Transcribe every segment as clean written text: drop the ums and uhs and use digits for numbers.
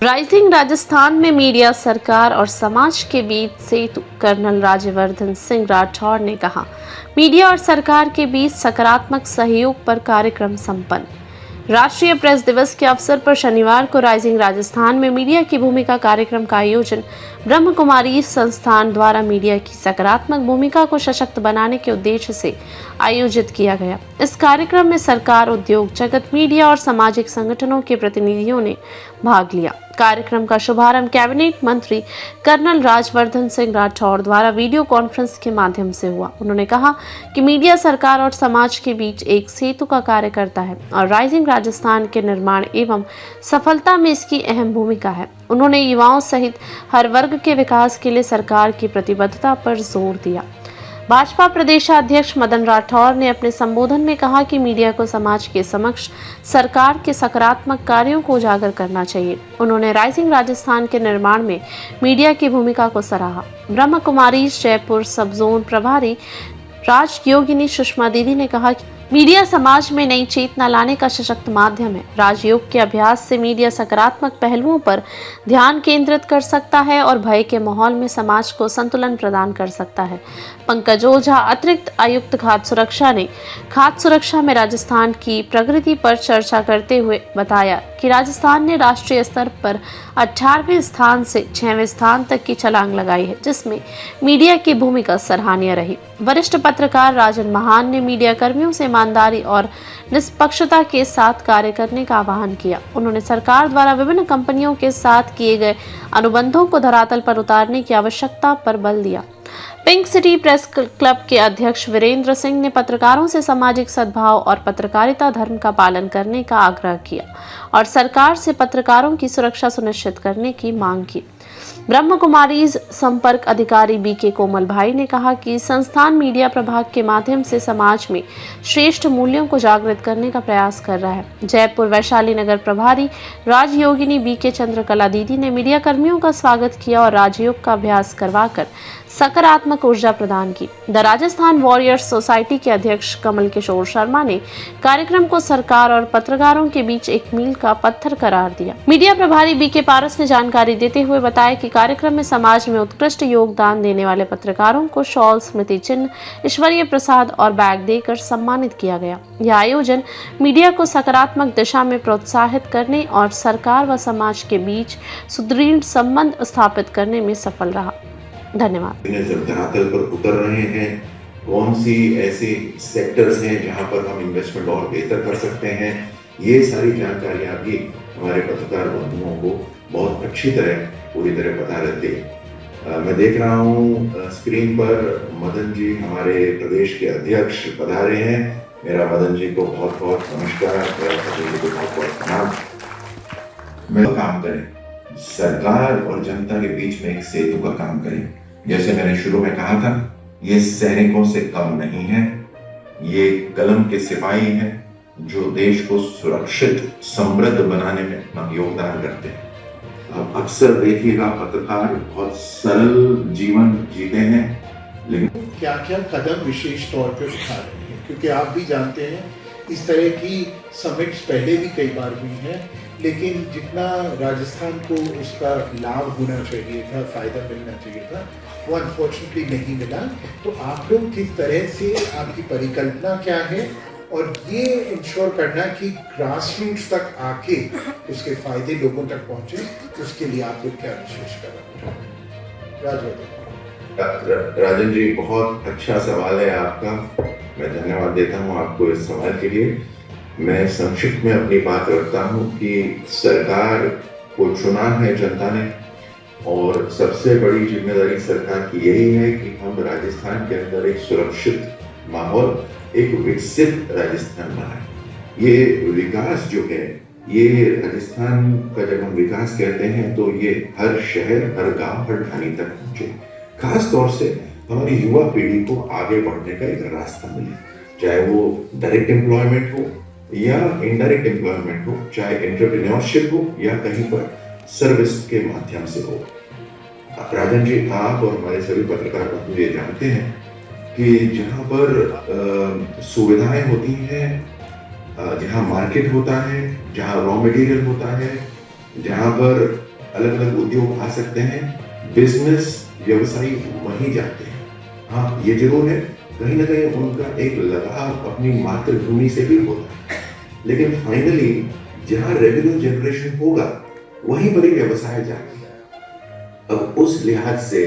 Rising Rajasthan में media, सरकार और समाज के बीच सेतु। कर्नल राज्यवर्धन सिंह राठौड़ ने कहा, मीडिया और सरकार के बीच सकारात्मक सहयोग पर कार्यक्रम संपन्न। राष्ट्रीय प्रेस दिवस के अवसर पर शनिवार को राइजिंग राजस्थान में मीडिया की भूमिका कार्यक्रम का आयोजन ब्रह्म कुमारी संस्थान द्वारा मीडिया की सकारात्मक भूमिका को सशक्त बनाने के उद्देश्य से आयोजित किया गया। इस कार्यक्रम में सरकार, उद्योग जगत, मीडिया और सामाजिक संगठनों के प्रतिनिधियों ने भाग लिया। कार्यक्रम का शुभारंभ कैबिनेट मंत्री कर्नल राज्यवर्धन सिंह राठौड़ द्वारा वीडियो कॉन्फ्रेंस के माध्यम से हुआ। उन्होंने कहा कि मीडिया सरकार और समाज के बीच एक सेतु का कार्य करता है और राइजिंग राजस्थान के निर्माण एवं सफलता में इसकी अहम भूमिका है। उन्होंने युवाओं सहित हर वर्ग के विकास के लिए सरकार की प्रतिबद्धता पर जोर दिया। भाजपा प्रदेशाध्यक्ष मदन राठौर ने अपने संबोधन में कहा कि मीडिया को समाज के समक्ष सरकार के सकारात्मक कार्यों को उजागर करना चाहिए। उन्होंने राइजिंग राजस्थान के निर्माण में मीडिया की भूमिका को सराहा। ब्रह्म कुमारी जयपुर सब जोन प्रभारी राजयोगिनी सुषमा दीदी ने कहा कि मीडिया समाज में नई चेतना लाने का सशक्त माध्यम है। राजयोग के अभ्यास से मीडिया सकारात्मक पहलुओं पर ध्यान केंद्रित कर सकता है और भय के माहौल में समाज को संतुलन प्रदान कर सकता है। पंकज ओझा, अतिरिक्त आयुक्त खाद्य सुरक्षा, ने खाद्य सुरक्षा में राजस्थान की प्रगति पर चर्चा करते हुए बताया कि राजस्थान ने राष्ट्रीय स्तर पर 18वें स्थान से 6वें स्थान तक की छलांग लगाई है, जिसमें मीडिया की भूमिका सराहनीय रही। वरिष्ठ पत्रकार राजन महान ने मीडिया कर्मियों से ईमानदारी और निष्पक्षता के साथ कार्य करने का आह्वान किया। उन्होंने सरकार द्वारा विभिन्न कंपनियों के साथ किए गए अनुबंधों को धरातल पर उतारने की आवश्यकता पर बल दिया। पिंक सिटी प्रेस क्लब के अध्यक्ष वीरेंद्र सिंह ने पत्रकारों से सामाजिक सद्भाव और पत्रकारिता धर्म का पालन करने का आग्रह किया और सरकार से पत्रकारों की सुरक्षा सुनिश्चित करने की मांग की। ब्रह्म कुमारी संपर्क अधिकारी बीके कोमल भाई ने कहा कि संस्थान मीडिया प्रभाग के माध्यम से समाज में श्रेष्ठ मूल्यों को जागृत करने का प्रयास कर रहा है। जयपुर वैशाली नगर प्रभारी राजयोगिनी बीके चंद्रकला दीदी ने मीडिया कर्मियों का स्वागत किया और राजयोग का अभ्यास करवाकर सकारात्मक ऊर्जा प्रदान की। द राजस्थान वॉरियर्स सोसाइटी के अध्यक्ष कमल किशोर शर्मा ने कार्यक्रम को सरकार और पत्रकारों के बीच एक मील का पत्थर करार दिया। मीडिया प्रभारी बीके पारस ने जानकारी देते हुए बताया कि कार्यक्रम में समाज में उत्कृष्ट योगदान देने वाले पत्रकारों को शॉल, स्मृति चिन्ह, ईश्वरीय प्रसाद और बैग देकर सम्मानित किया गया। यह आयोजन मीडिया को सकारात्मक दिशा में प्रोत्साहित करने और सरकार व समाज के बीच सुदृढ़ संबंध स्थापित करने में सफल रहा। धन्यवाद। जब धरातल पर उतर रहे हैं, कौन सी ऐसे सेक्टर्स हैं जहां पर हम इन्वेस्टमेंट और बेहतर कर सकते हैं, ये सारी जानकारियां भी हमारे पत्रकार बंधुओं को बहुत अच्छी तरह, पूरी तरह बता रहती है। मैं देख रहा हूँ स्क्रीन पर मदन जी, हमारे प्रदेश के अध्यक्ष, पधारे हैं। मेरा मदन जी को बहुत बहुत नमस्कार, मेरा मदन जी को बहुत बहुत प्रणाम। मैं काम करें, सरकार और जनता के बीच में एक सेतु का काम करें। जैसे मैंने शुरू में कहा था, ये सैनिकों से कम नहीं है, ये कलम के सिपाही हैं जो देश को सुरक्षित, समृद्ध बनाने में अपना योगदान करते हैं। अब अक्सर देखिएगा पत्रकार बहुत सरल जीवन जीते हैं, लेकिन क्या क्या कदम विशेष तौर पे उठा रहे हैं, क्योंकि आप भी जानते हैं इस तरह की समिट्स पहले भी कई बार हुई हैं, लेकिन जितना राजस्थान को उसका लाभ होना चाहिए था, फायदा मिलना चाहिए था, वो अनफॉर्चुनेटली नहीं मिला। तो आप लोग किस तरह से, आपकी परिकल्पना क्या है और ये इंश्योर करना कि ग्रासरूट्स तक आके उसके फायदे लोगों तक पहुंचे, उसके लिए आप लोग क्या विशेष कदम उठाएं? राजन जी, बहुत अच्छा सवाल है आपका। मैं धन्यवाद देता हूं आपको इस सवाल के लिए। मैं संक्षिप्त में अपनी बात रखता हूं कि सरकार को चुना है जनता ने और सबसे बड़ी जिम्मेदारी सरकार की यही है कि हम राजस्थान के अंदर एक सुरक्षित माहौल, एक विकसित राजस्थान बनाए। ये विकास जो है, ये राजस्थान का जब हम विकास कहते हैं तो ये हर शहर, हर गांव, हर ढाणी तक पहुंचे। खास तौर से हमारी युवा पीढ़ी को आगे बढ़ने का एक रास्ता मिले, चाहे वो डायरेक्ट एम्प्लॉयमेंट हो या इनडायरेक्ट एम्प्लॉयमेंट हो, चाहे एंटरप्रेन्योरशिप हो या कहीं पर सर्विस के माध्यम से हो। राजन जी, आप और हमारे सभी पत्रकार बंधु ये जानते हैं कि जहाँ पर सुविधाएं होती हैं, जहाँ मार्केट होता है, जहाँ रॉ मटेरियल होता है, जहाँ पर अलग अलग उद्योग आ सकते हैं, बिजनेस व्यवसायी वहीं जाते हैं। हाँ, ये जरूर है कहीं ना कहीं उनका एक लगाव अपनी मातृभूमि से भी होता है, लेकिन फाइनली जहाँ रेवेन्यू जनरेशन होगा वहीं पर ही व्यवसाय जाएंगे। अब उस लिहाज से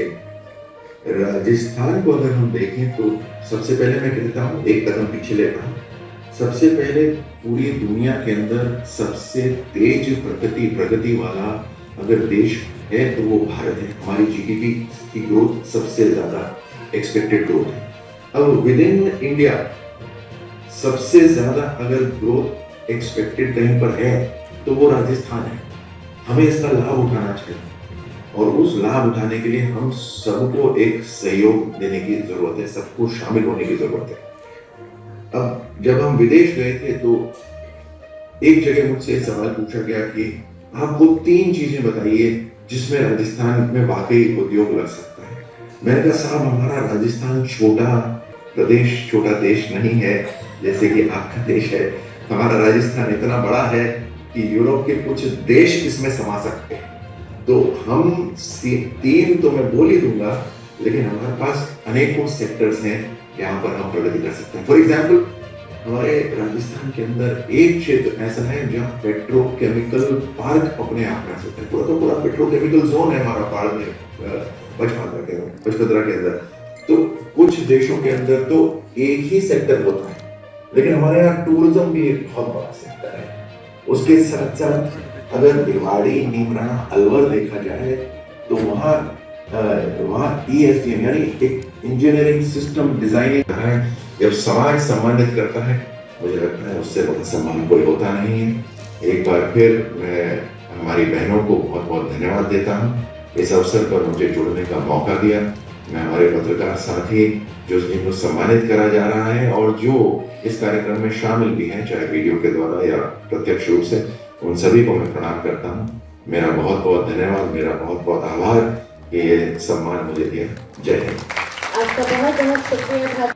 राजस्थान को अगर हम देखें तो सबसे पहले मैं कहता हूँ एक कदम पीछे लेता हूँ। सबसे पहले पूरी दुनिया के अंदर सबसे तेज प्रगति वाला अगर देश है तो वो भारत है। हमारी जीडीपी की ग्रोथ सबसे ज्यादा एक्सपेक्टेड ग्रोथ है। अब विद इन इंडिया सबसे ज्यादा अगर ग्रोथ एक्सपेक्टेड कहीं पर है तो वो राजस्थान है। हमें इसका लाभ उठाना चाहिए और उस लाभ उठाने के लिए हम सबको एक सहयोग देने की जरूरत है, सबको शामिल होने की जरूरत है। अब जब हम विदेश गए थे तो एक जगह मुझसे सवाल पूछा गया कि आपको 3 चीजें बताइए जिसमें राजस्थान में वाकई उद्योग लग सकता है। मैंने कहा साहब हमारा राजस्थान छोटा प्रदेश, छोटा देश नहीं है जैसे कि आपका देश है। हमारा राजस्थान इतना बड़ा है कि यूरोप के कुछ देश इसमें समा सकते हैं। तो हम 3 तो मैं बोल ही दूंगा, लेकिन हमारे पास अनेकों सेक्टर्स हैं जहां पर हम प्रगति कर सकते हैं। फॉर एग्जाम्पल हमारे राजस्थान के अंदर एक क्षेत्र ऐसा है जहां पेट्रोकेमिकल पार्क अपने आप कर सकते हैं। पूरा पेट्रोकेमिकल जोन है हमारा पहाड़ में पचपदरा के अंदर। तो कुछ देशों के अंदर तो एक ही सेक्टर होता है, लेकिन हमारे यहाँ टूरिज्म भी एक बहुत बड़ा सेक्टर है। उसके साथ साथ अगर भिवाड़ी, नीमरा, अलवर देखा जाए तो वहाँ ESDM यानी एक इंजीनियरिंग सिस्टम डिजाइनिंग है। जब समाज सम्मानित करता है मुझे लगता है उससे बड़ा सम्मान कोई होता नहीं है। एक बार फिर मैं हमारी बहनों को बहुत बहुत धन्यवाद देता हूँ इस अवसर पर मुझे जुड़ने का मौका दिया। मैं हमारे पत्रकार साथी जो जिनको सम्मानित करा जा रहा है और जो इस कार्यक्रम में शामिल भी हैं, चाहे वीडियो के द्वारा या प्रत्यक्ष रूप से, उन सभी को मैं प्रणाम करता हूँ। मेरा बहुत बहुत धन्यवाद, मेरा बहुत बहुत आभार कि ये सम्मान मुझे दिया। जय हिंद। आपका बहुत बहुत शुक्रिया।